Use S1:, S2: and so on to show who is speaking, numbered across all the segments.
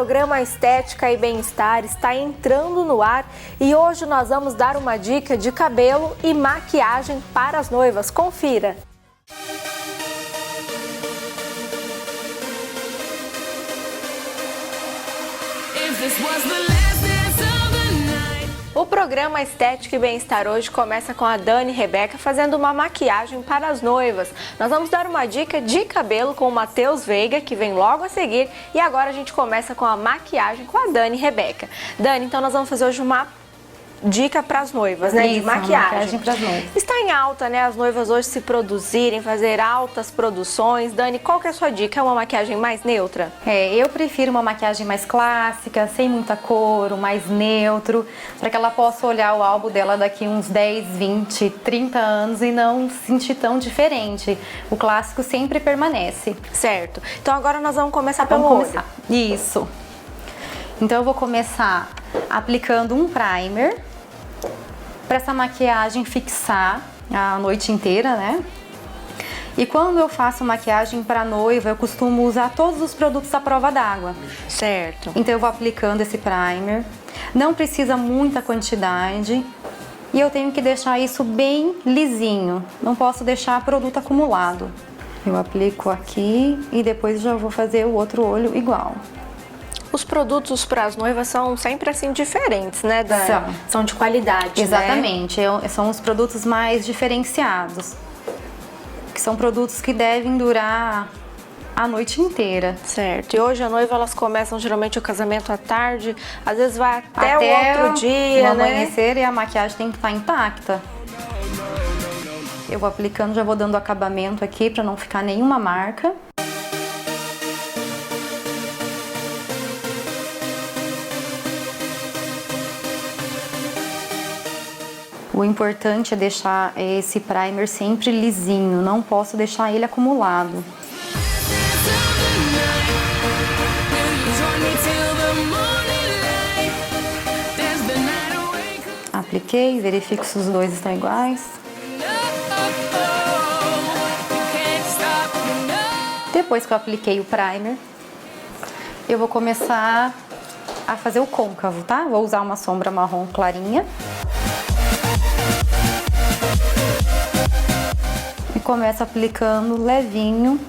S1: programa Estética e Bem-Estar está entrando no ar e hoje nós vamos dar uma dica de cabelo e maquiagem para as noivas. Confira! O programa Estética e Bem-Estar hoje começa com a Dani e Rebeca fazendo uma maquiagem para as noivas. Nós vamos dar uma dica de cabelo com o Matheus Veiga, que vem logo a seguir. E agora a gente começa com a maquiagem com a Dani e Rebeca. Dani, então nós vamos fazer hoje uma dica para as noivas, né?
S2: Isso,
S1: de maquiagem.
S2: Para as noivas.
S1: Está em alta, né? As noivas hoje se produzirem, fazer altas produções. Dani, qual que é a sua dica? É uma maquiagem mais neutra?
S2: Eu prefiro uma maquiagem mais clássica, sem muita cor, mais neutro, para que ela possa olhar o álbum dela daqui uns 10, 20, 30 anos e não se sentir tão diferente. O clássico sempre permanece.
S1: Certo. Então agora nós vamos começar pelo olho.
S2: Isso. Então eu vou começar aplicando um primer para essa maquiagem fixar a noite inteira, né? E quando eu faço maquiagem para noiva, eu costumo usar todos os produtos à prova d'água.
S1: Certo.
S2: Então eu vou aplicando esse primer. Não precisa muita quantidade. E eu tenho que deixar isso bem lisinho. Não posso deixar produto acumulado. Eu aplico aqui e depois já vou fazer o outro olho igual.
S1: Os produtos para as noivas são sempre assim diferentes, né, Dani? São de qualidade,
S2: exatamente,
S1: né?
S2: São os produtos mais diferenciados. Que são produtos que devem durar a noite inteira.
S1: Certo. E hoje a noiva, elas começam geralmente o casamento à tarde, às vezes vai até o outro dia,
S2: no amanhecer, né? E a maquiagem tem que estar intacta. Eu vou aplicando, já vou dando acabamento aqui para não ficar nenhuma marca. O importante é deixar esse primer sempre lisinho, não posso deixar ele acumulado. Apliquei, verifico se os dois estão iguais. Depois que eu apliquei o primer, eu vou começar a fazer o côncavo, tá? Vou usar uma sombra marrom clarinha. Começo aplicando levinho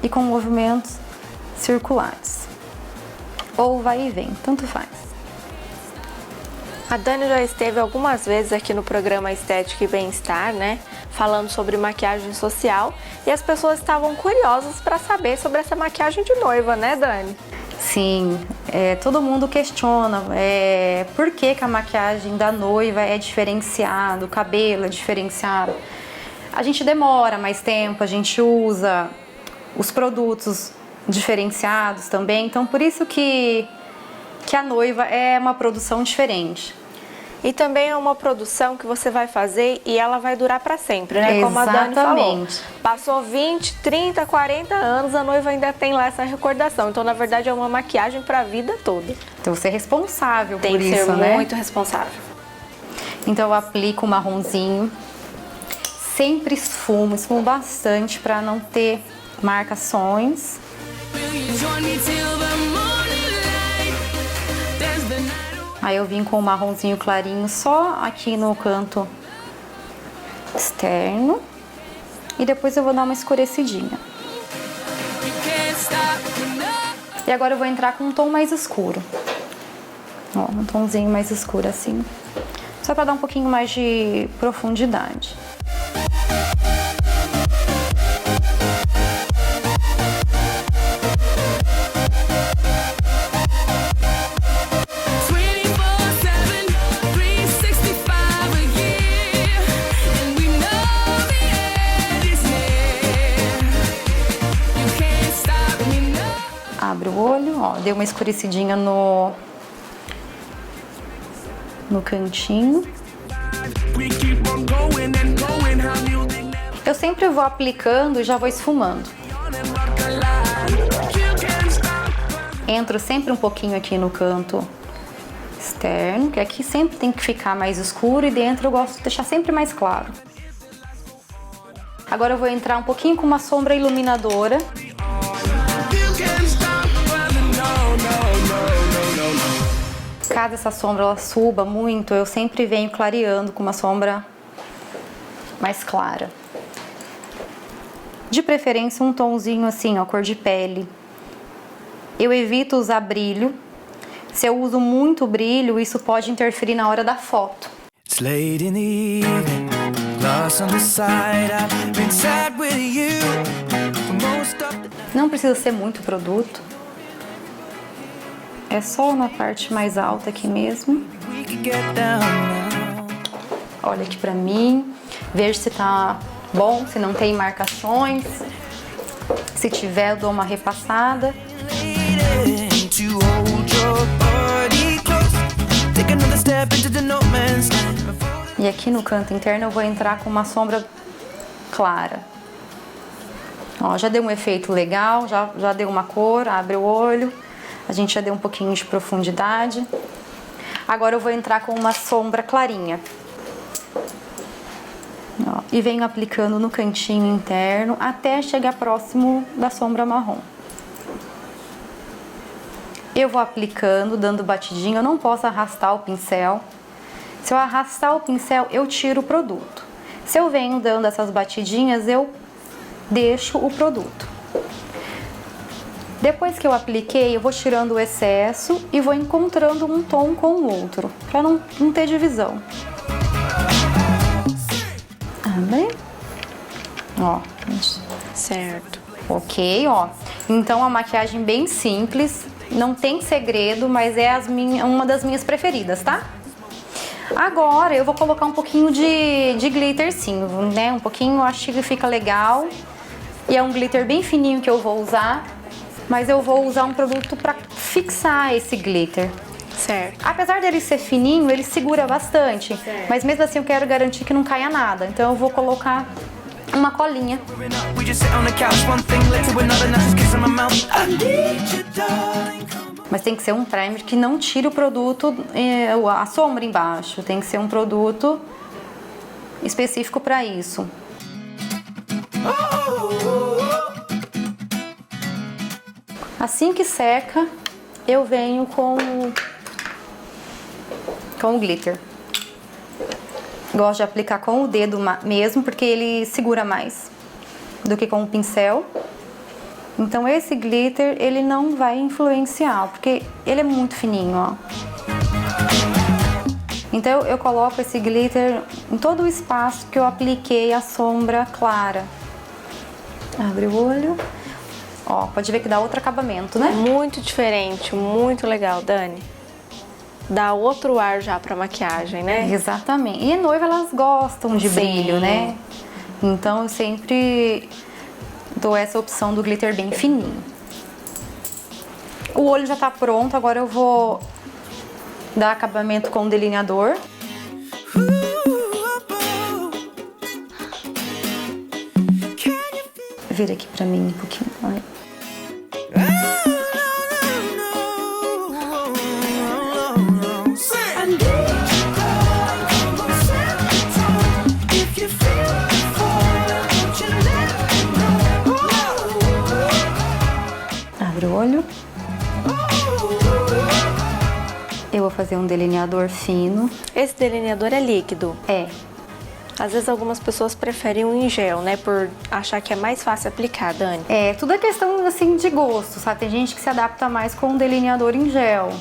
S2: e com movimentos circulares. Ou vai e vem, tanto faz.
S1: A Dani já esteve algumas vezes aqui no programa Estética e Bem-Estar, né? Falando sobre maquiagem social. E as pessoas estavam curiosas para saber sobre essa maquiagem de noiva, né, Dani?
S2: Sim, todo mundo questiona por que a maquiagem da noiva é diferenciada, o cabelo é diferenciado. A gente demora mais tempo, a gente usa os produtos diferenciados também, então por isso que a noiva é uma produção diferente.
S1: E também é uma produção que você vai fazer e ela vai durar para sempre, né? Como a Dani falou. Passou 20, 30, 40 anos, a noiva ainda tem lá essa recordação. Então, na verdade, é uma maquiagem para a vida toda.
S2: Então, você é responsável por isso, né?
S1: Tem que ser muito responsável.
S2: Então, eu aplico o marronzinho. Sempre esfumo bastante para não ter marcações. Aí eu vim com o marronzinho clarinho só aqui no canto externo. E depois eu vou dar uma escurecidinha. E agora eu vou entrar com um tom mais escuro. Ó, um tomzinho mais escuro assim. Só para dar um pouquinho mais de profundidade. Abre o olho, ó, deu uma escurecidinha no cantinho. Eu sempre vou aplicando e já vou esfumando. Entro sempre um pouquinho aqui no canto externo, que aqui sempre tem que ficar mais escuro e dentro eu gosto de deixar sempre mais claro. Agora eu vou entrar um pouquinho com uma sombra iluminadora. caso essa sombra ela suba muito, eu sempre venho clareando com uma sombra mais clara. De preferência um tomzinho assim, ó, cor de pele. Eu evito usar brilho. Se eu uso muito brilho, isso pode interferir na hora da foto. It's late in the evening, glass on the side, I've been sad with you for most of the... Não precisa ser muito produto. É só na parte mais alta aqui mesmo. Olha aqui pra mim, veja se tá bom, se não tem marcações. Se tiver, eu dou uma repassada. E aqui no canto interno eu vou entrar com uma sombra clara. Ó, já deu um efeito legal, já deu uma cor, abre o olho. A gente já deu um pouquinho de profundidade. Agora eu vou entrar com uma sombra clarinha. Ó, e venho aplicando no cantinho interno até chegar próximo da sombra marrom. Eu vou aplicando, dando batidinho, eu não posso arrastar o pincel. Se eu arrastar o pincel, eu tiro o produto. Se eu venho dando essas batidinhas, eu deixo o produto. Depois que eu apliquei, eu vou tirando o excesso e vou encontrando um tom com o outro, para não ter divisão. Abre. Ó.
S1: Certo.
S2: Ok, ó. Então a maquiagem bem simples, não tem segredo, mas é uma das minhas preferidas, tá? Agora eu vou colocar um pouquinho de glitter sim, né? Um pouquinho, eu acho que fica legal. E é um glitter bem fininho que eu vou usar, mas eu vou usar um produto para fixar esse glitter.
S1: Certo.
S2: Apesar dele ser fininho, ele segura bastante. Certo. Mas mesmo assim eu quero garantir que não caia nada. Então eu vou colocar uma colinha. Mas tem que ser um primer que não tire o produto, a sombra embaixo. Tem que ser um produto específico para isso. Assim que seca, eu venho com o glitter. Gosto de aplicar com o dedo mesmo, porque ele segura mais do que com o pincel. Então esse glitter, ele não vai influenciar, porque ele é muito fininho, ó. Então eu coloco esse glitter em todo o espaço que eu apliquei a sombra clara. Abre o olho. Ó, pode ver que dá outro acabamento, né?
S1: Muito diferente, muito legal, Dani. Dá outro ar já pra maquiagem, né?
S2: Exatamente. E noiva, elas gostam de brilho, né? Então eu sempre dou essa opção do glitter bem fininho. O olho já tá pronto, agora eu vou dar acabamento com o delineador. Vira aqui pra mim um pouquinho. Olha. Abre o olho. Eu vou fazer um delineador fino.
S1: Esse delineador é líquido?
S2: É.
S1: Às vezes algumas pessoas preferem um em gel, né? Por achar que é mais fácil aplicar, Dani.
S2: É, tudo é questão, assim, de gosto, sabe? Tem gente que se adapta mais com um delineador em gel,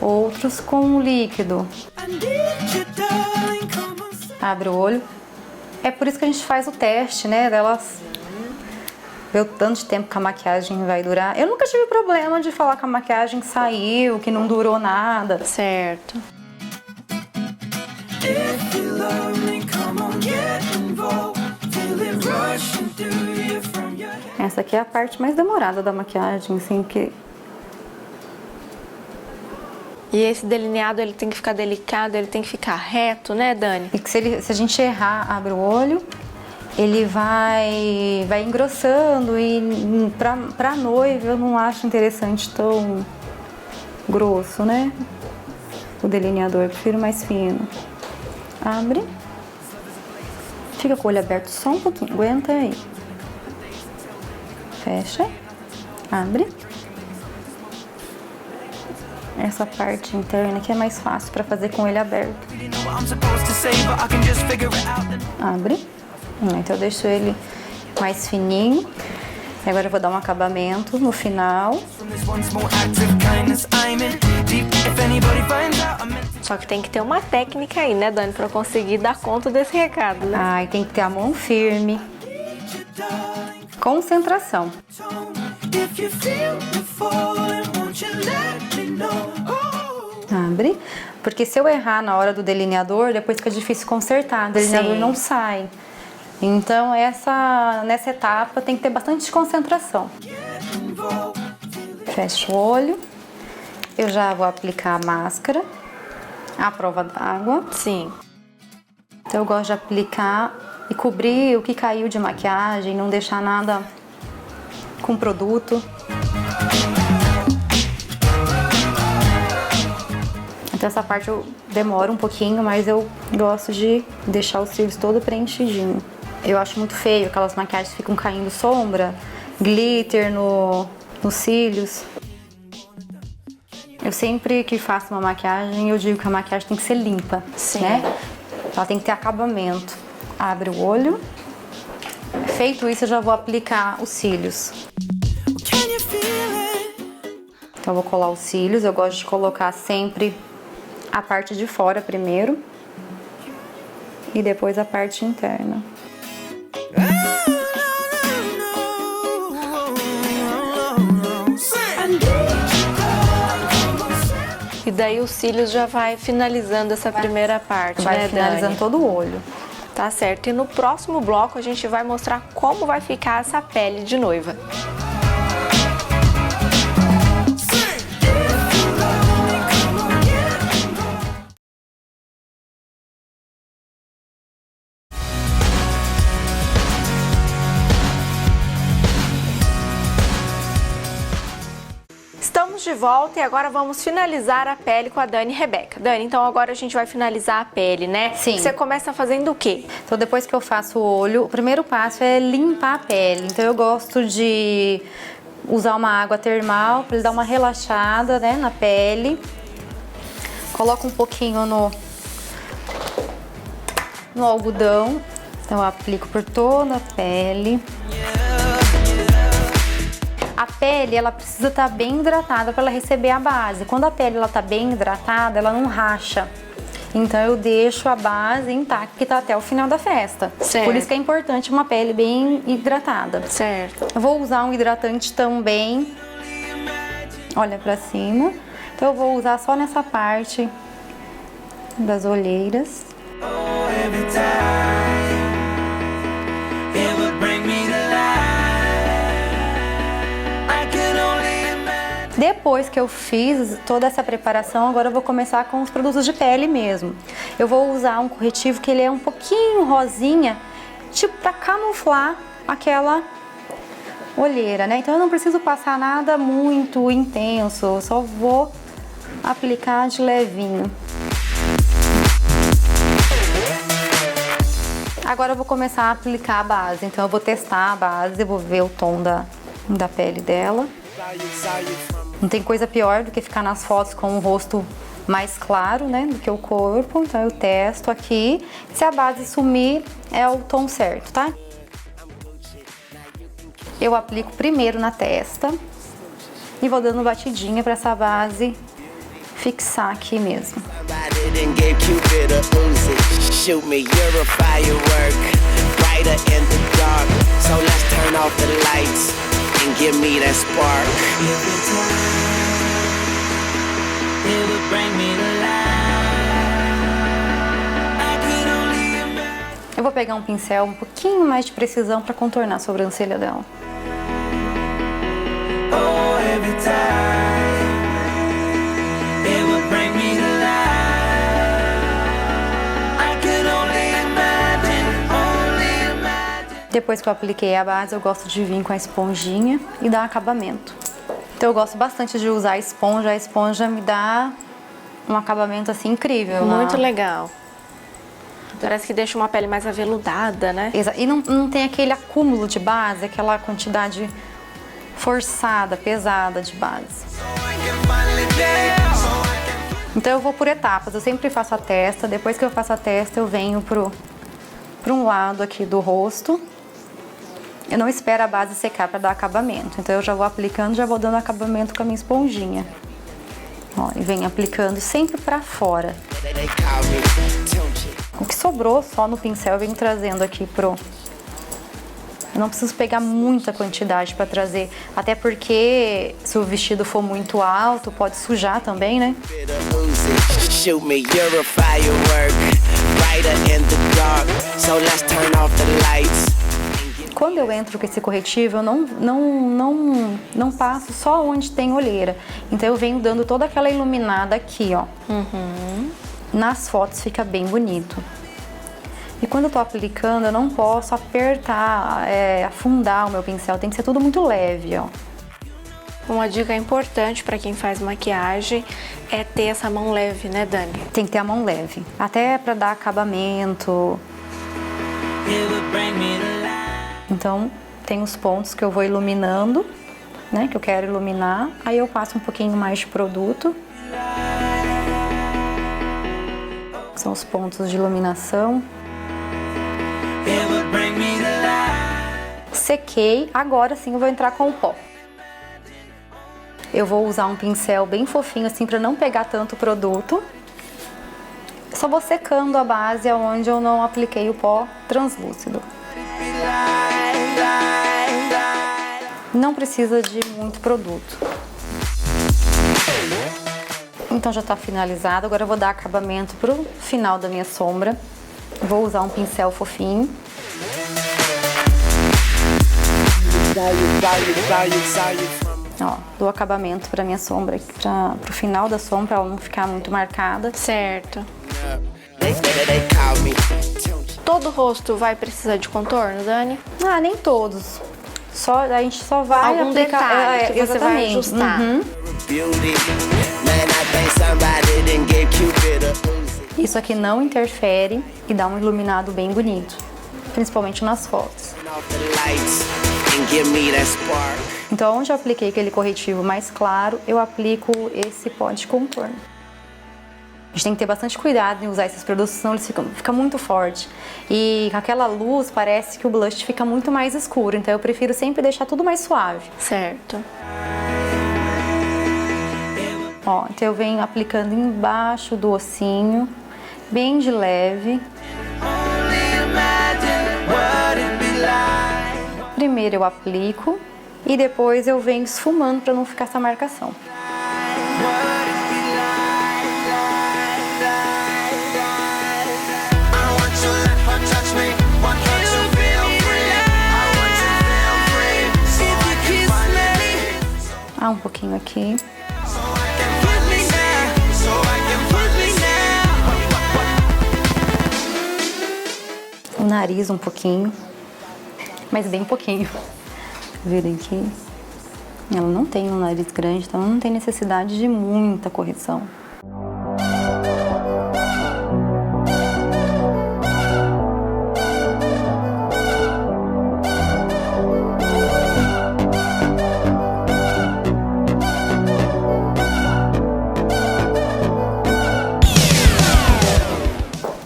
S2: outros com líquido. Abre o olho. É por isso que a gente faz o teste, né? Delas ver o tanto de tempo que a maquiagem vai durar. Eu nunca tive problema de falar que a maquiagem saiu, que não durou nada.
S1: Certo.
S2: Essa aqui é a parte mais demorada da maquiagem, assim, que...
S1: E esse delineado, ele tem que ficar delicado, ele tem que ficar reto, né, Dani?
S2: E que se a gente errar, abre o olho, ele vai engrossando e pra noiva eu não acho interessante tão grosso, né? O delineador, eu prefiro mais fino. Abre. Fica com o olho aberto só um pouquinho, aguenta aí. Fecha. Abre. essa parte interna que é mais fácil para fazer com ele aberto. Abre. Então eu deixo ele mais fininho. E agora eu vou dar um acabamento no final.
S1: Só que tem que ter uma técnica aí, né, Dani, pra conseguir dar conta desse recado, né?
S2: Ai, tem que ter a mão firme. Concentração. Abre. Porque se eu errar na hora do delineador, depois fica difícil consertar. O delineador não sai. Então, nessa etapa tem que ter bastante concentração. Fecho o olho. Eu já vou aplicar a máscara, a prova d'água.
S1: Sim.
S2: Então, eu gosto de aplicar e cobrir o que caiu de maquiagem, não deixar nada com produto. Então, essa parte eu demoro um pouquinho, mas eu gosto de deixar os cílios todo preenchidinho. Eu acho muito feio aquelas maquiagens que ficam caindo sombra, glitter nos cílios. Eu sempre que faço uma maquiagem, eu digo que a maquiagem tem que ser limpa, né? Ela tem que ter acabamento. Abre o olho. Feito isso, eu já vou aplicar os cílios. Então, eu vou colar os cílios. Eu gosto de colocar sempre a parte de fora primeiro e depois a parte interna.
S1: E daí os cílios já vai finalizando essa primeira parte,
S2: vai,
S1: né,
S2: finalizando
S1: Dani?
S2: todo o olho.
S1: Tá certo. E no próximo bloco a gente vai mostrar como vai ficar essa pele de noiva. Estamos de volta e agora vamos finalizar a pele com a Dani e Rebeca. Dani, então agora a gente vai finalizar a pele, né?
S2: Sim.
S1: Você começa fazendo o quê?
S2: Então, depois que eu faço o olho, o primeiro passo é limpar a pele. Então, eu gosto de usar uma água termal para ele dar uma relaxada, né, na pele. Coloco um pouquinho no algodão. Então, eu aplico por toda a pele. A pele, ela precisa estar bem hidratada para ela receber a base. Quando a pele está bem hidratada, ela não racha. Então eu deixo a base intacta, que está até o final da festa.
S1: Certo.
S2: Por isso que é importante uma pele bem hidratada.
S1: Certo.
S2: Eu vou usar um hidratante também. Olha para cima. Então eu vou usar só nessa parte das olheiras. Depois que eu fiz toda essa preparação, agora eu vou começar com os produtos de pele mesmo. Eu vou usar um corretivo que ele é um pouquinho rosinha, tipo para camuflar aquela olheira, né? Então eu não preciso passar nada muito intenso, eu só vou aplicar de levinho. Agora eu vou começar a aplicar a base, então eu vou testar a base, eu vou ver o tom da pele dela. Não tem coisa pior do que ficar nas fotos com o rosto mais claro, né, do que o corpo. Então eu testo aqui. Se a base sumir, é o tom certo, tá? Eu aplico primeiro na testa e vou dando batidinha para essa base fixar aqui mesmo. And give me that spark. Every time it would bring me to life. I could only imagine. Eu vou pegar um pincel um pouquinho mais de precisão para contornar a sobrancelha dela. Oh, every time it would bring me to life. I could only imagine. Depois que eu apliquei a base, eu gosto de vir com a esponjinha e dar um acabamento. Então eu gosto bastante de usar a esponja me dá um acabamento assim incrível.
S1: Muito legal. Parece que deixa uma pele mais aveludada, né?
S2: E não tem aquele acúmulo de base, aquela quantidade forçada, pesada de base. Então eu vou por etapas, eu sempre faço a testa, depois que eu faço a testa eu venho pro um lado aqui do rosto. Eu não espero a base secar para dar acabamento, então eu já vou aplicando, já vou dando acabamento com a minha esponjinha. Ó, e venho aplicando sempre para fora. O que sobrou só no pincel eu venho trazendo aqui pro... Eu não preciso pegar muita quantidade para trazer, até porque se o vestido for muito alto, pode sujar também, né? Quando eu entro com esse corretivo, eu não passo só onde tem olheira. Então eu venho dando toda aquela iluminada aqui, ó. Nas fotos fica bem bonito. E quando eu tô aplicando, eu não posso apertar, afundar o meu pincel. Tem que ser tudo muito leve, ó.
S1: Uma dica importante para quem faz maquiagem é ter essa mão leve, né, Dani?
S2: Tem que ter a mão leve, até para dar acabamento. Então, tem os pontos que eu vou iluminando, né, que eu quero iluminar. Aí eu passo um pouquinho mais de produto. São os pontos de iluminação. Sequei, agora sim eu vou entrar com o pó. Eu vou usar um pincel bem fofinho assim para não pegar tanto produto. Só vou secando a base onde eu não apliquei o pó translúcido. Não precisa de muito produto. Então já está finalizado, agora eu vou dar acabamento pro final da minha sombra. Vou usar um pincel fofinho. Ó, dou acabamento para minha sombra, pro final da sombra, pra ela não ficar muito marcada.
S1: Certo. Todo rosto vai precisar de contorno, Dani?
S2: Ah, nem todos. A gente só vai
S1: algum
S2: aplicar,
S1: detalhe que você vai ajustar.
S2: Isso aqui não interfere e dá um iluminado bem bonito, principalmente nas fotos. Então, onde eu apliquei aquele corretivo mais claro, eu aplico esse pó de contorno. A gente tem que ter bastante cuidado em usar esses produtos, senão eles ficam muito forte. E com aquela luz, parece que o blush fica muito mais escuro. Então eu prefiro sempre deixar tudo mais suave.
S1: Certo.
S2: Ó, então eu venho aplicando embaixo do ossinho, bem de leve. Primeiro eu aplico e depois eu venho esfumando para não ficar essa marcação. Um pouquinho aqui. O nariz um pouquinho, mas bem pouquinho. Virem aqui. Ela não tem um nariz grande, então não tem necessidade de muita correção.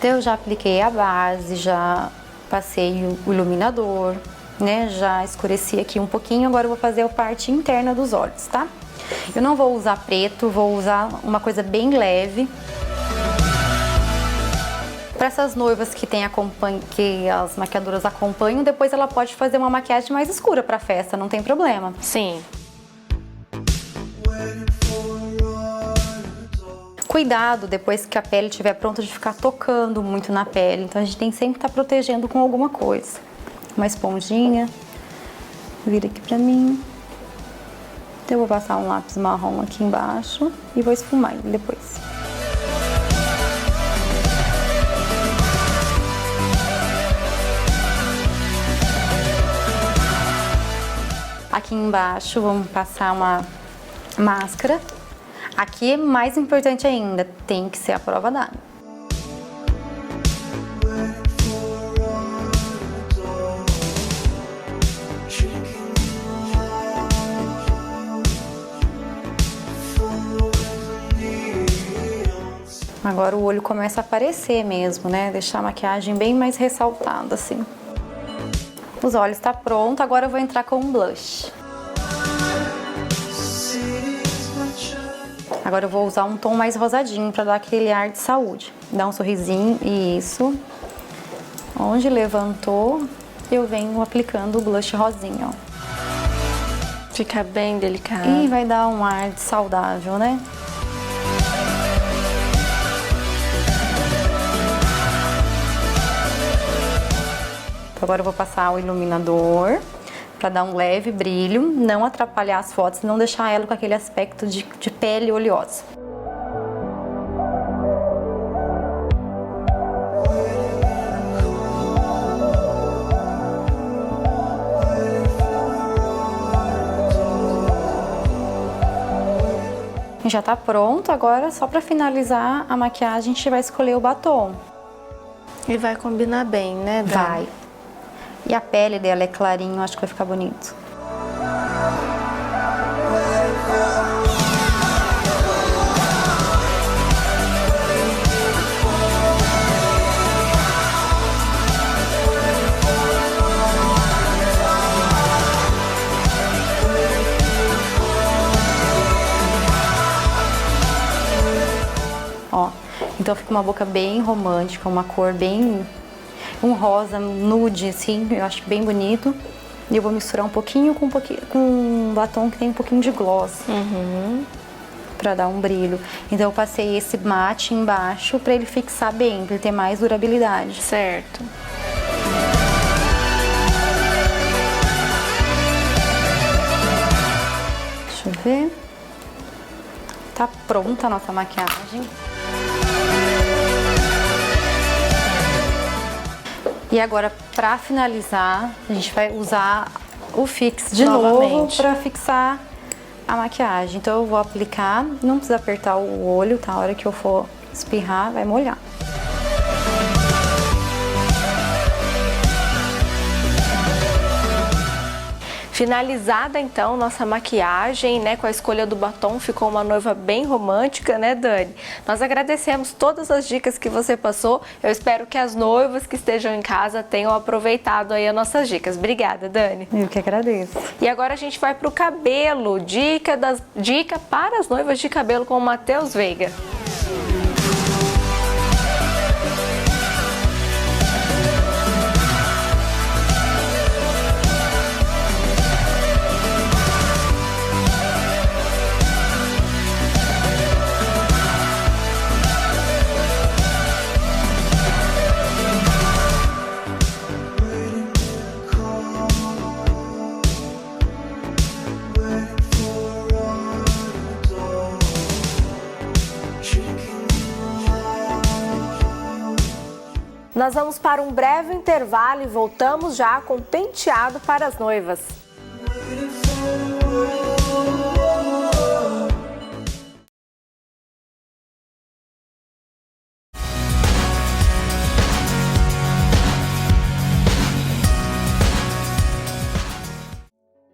S2: Eu já apliquei a base, já passei o iluminador, né? Já escureci aqui um pouquinho, agora eu vou fazer a parte interna dos olhos, tá? Eu não vou usar preto, vou usar uma coisa bem leve. Para essas noivas que que as maquiadoras acompanham, depois ela pode fazer uma maquiagem mais escura para festa, não tem problema.
S1: Sim.
S2: Cuidado depois que a pele estiver pronta de ficar tocando muito na pele. Então a gente tem que sempre estar protegendo com alguma coisa. Uma esponjinha. Vira aqui pra mim. Então eu vou passar um lápis marrom aqui embaixo e vou esfumar ele depois. Aqui embaixo vamos passar uma máscara. Aqui é mais importante ainda, tem que ser a prova d'água. Agora o olho começa a aparecer mesmo, né? Deixar a maquiagem bem mais ressaltada, assim. Os olhos tá pronto, agora eu vou entrar com um blush. Agora eu vou usar um tom mais rosadinho para dar aquele ar de saúde. Dá um sorrisinho, isso. Onde levantou, eu venho aplicando o blush rosinha, ó.
S1: Fica bem delicado.
S2: E vai dar um ar de saudável, né? Então agora eu vou passar o iluminador para dar um leve brilho, não atrapalhar as fotos, não deixar ela com aquele aspecto de pele oleosa. Já tá pronto, agora só para finalizar a maquiagem a gente vai escolher o batom.
S1: E vai combinar bem, né, Dani?
S2: Vai. E a pele dela é clarinho, acho que vai ficar bonito. Ó, então fica uma boca bem romântica, uma cor bem... um rosa nude, assim, eu acho bem bonito. E eu vou misturar um pouquinho com um batom que tem um pouquinho de gloss. Pra dar um brilho. Então eu passei esse mate embaixo pra ele fixar bem, pra ele ter mais durabilidade.
S1: Certo.
S2: Deixa eu ver. Tá pronta a nossa maquiagem. E agora, para finalizar, a gente vai usar o Fix de novo para fixar a maquiagem. Então eu vou aplicar, não precisa apertar o olho, tá? A hora que eu for espirrar, vai molhar.
S1: Finalizada então nossa maquiagem, né, com a escolha do batom, ficou uma noiva bem romântica, né, Dani? Nós agradecemos todas as dicas que você passou. Eu espero que as noivas que estejam em casa tenham aproveitado aí as nossas dicas. Obrigada, Dani.
S2: Eu que agradeço.
S1: E agora a gente vai pro cabelo. Dica para as noivas de cabelo com o Matheus Veiga. Nós vamos para um breve intervalo e voltamos já com penteado para as noivas.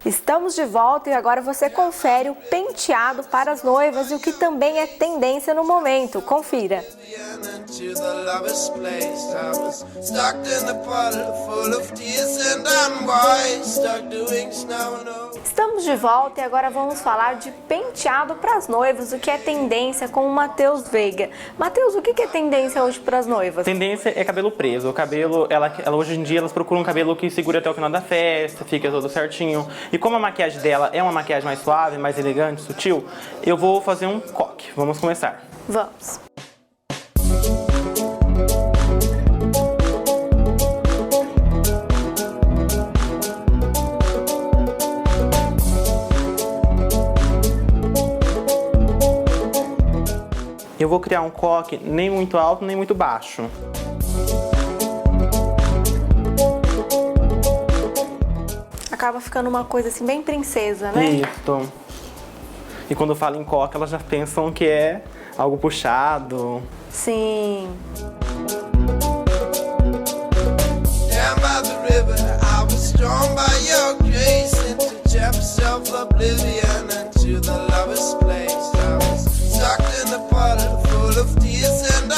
S1: Estamos de volta e agora você confere o penteado para as noivas e o que também é tendência no momento. Confira! Estamos de volta e agora vamos falar de penteado para as noivas, o que é tendência com o Matheus Veiga. Matheus, o que é tendência hoje para as noivas?
S3: Tendência é cabelo preso. O cabelo, ela hoje em dia elas procuram um cabelo que segure até o final da festa, fica todo certinho. E como a maquiagem dela é uma maquiagem mais suave, mais elegante, sutil, eu vou fazer um coque. Vamos começar.
S1: Vamos.
S3: Eu vou criar um coque nem muito alto, nem muito baixo.
S1: Acaba ficando uma coisa assim bem princesa, né?
S3: Isso. E quando falo em coque, elas já pensam que é algo puxado.
S1: Sim.
S4: Down by the river, I was drawn by your grace into Jeff self-oblivion, into the lover's place. I was sucked in a puddle full of tears and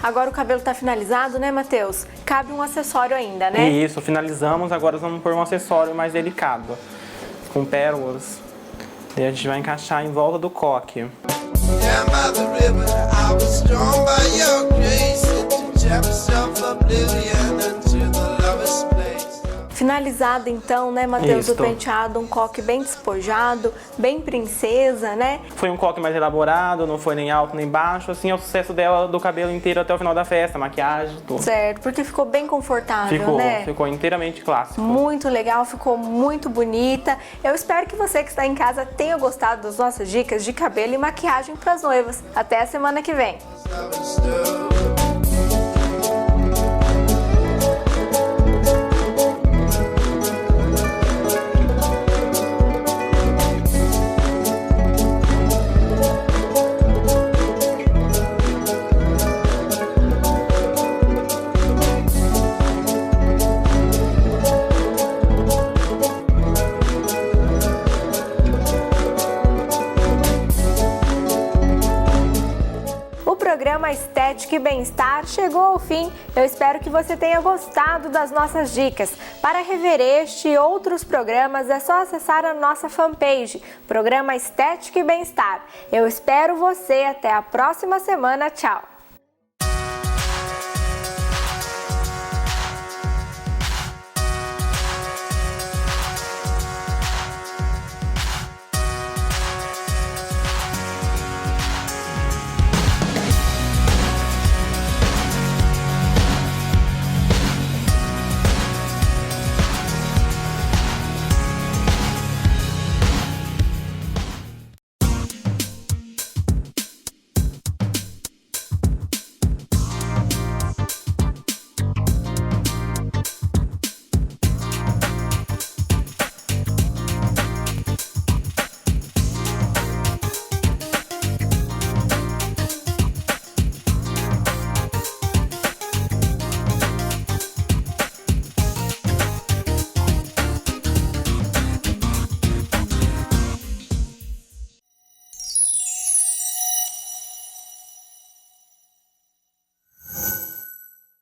S1: Agora o cabelo tá finalizado, né, Matheus? Cabe um acessório ainda, né?
S3: Isso, finalizamos, agora vamos pôr um acessório mais delicado, com pérolas. E a gente vai encaixar em volta do coque.
S4: Down by the river, I was drawn by your grace into chapters of oblivion unto the lover's place.
S1: Finalizado então, né, Matheus, o
S3: Isso.
S1: penteado, um coque bem despojado, bem princesa, né?
S3: Foi um coque mais elaborado, não foi nem alto nem baixo, assim é o sucesso dela do cabelo inteiro até o final da festa, maquiagem, tudo.
S1: Certo, porque ficou bem confortável, né?
S3: Ficou inteiramente clássico.
S1: Muito legal, ficou muito bonita. Eu espero que você que está em casa tenha gostado das nossas dicas de cabelo e maquiagem para as noivas. Até a semana que vem. O programa Estética e Bem-Estar chegou ao fim. Eu espero que você tenha gostado das nossas dicas. Para rever este e outros programas é só acessar a nossa fanpage, Programa Estética e Bem-Estar. Eu espero você até a próxima semana. Tchau!